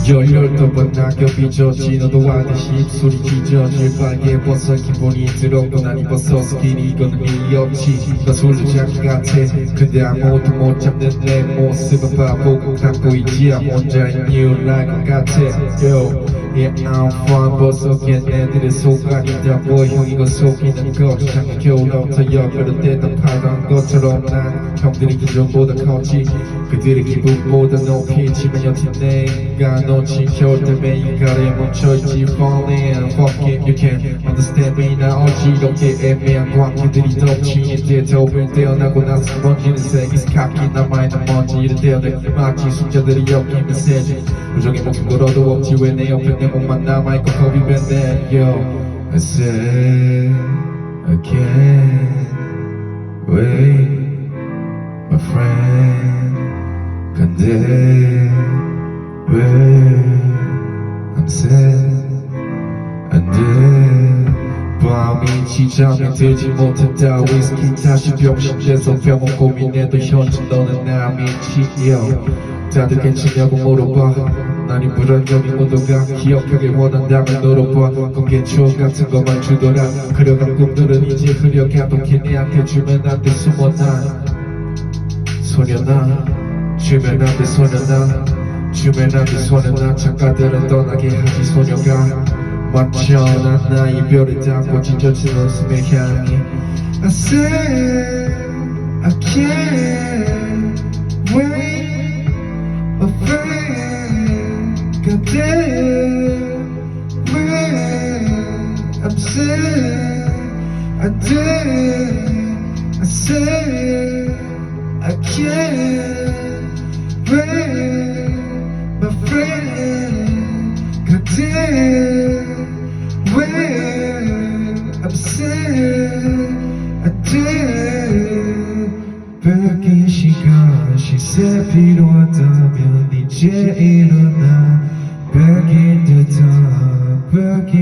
열렬도번 낙엽이 젖지 너도 알듯이 입술이 찢어질 빨개 벗어 기분이 들었고 난 입어서 길이 이건 일이 없지 너 술자기 같아 근데 아무도 못 잡는 내 모습은 바보가 갖고 있지 I'm 혼자인 이유를 알 것 같아 Yo Yeah I'm fine 벗어긴 애들의 속안이 다 보여 형 이거 속이는 거 향이 겨울부터 여겨를 대답하던 것처럼 난 형들의 기준보다 컸지 그들의 기분보다 높이 치면 여튼 내가 놓친 겨울 때문에 이 가래에 멈춰있지 Falling Fuck it you can't understand me 나 어지럽게 애매한 관계들이 덮치는데 더울 떼어나고 나서 번지는 색이 스카키 남아있는 먼지를 떼어내 마치 숫자들이 엮이는 세지 표정에 목숨 걸어도 없지 왜 내 옆에 내 몸만 남아있고 겁이 밴데 Yo I said I can't wait my friend 근데 왜 I'm sad 안돼 밤이 지잠에 들지 못했다 위스키 다시 병실에서 병원 고민해도 현재 너는 남이지 다들 괜찮냐고 물어봐 난 이 불안적인 모두가 기억하길 원한다면 물어봐 공개 추억 같은 것만 주더라 그려간 꿈들은 이제 흐려가도 걔네한테 주면 안 돼 숨어 난 소녀나 주면 안 돼 소녀나 주면 안 돼 소녀나 작가들은 떠나게 하지 소녀가 완전한 나의 별을 담고 찢어진 웃음의 향이 I said I can't wait my friend 그대 왜 I'm sad I did I said I can't wait my friend 그대 왜 I'm sad I did 벽에 시간이 새 필요하다면 이제 일어나 벽에 듯한 벽에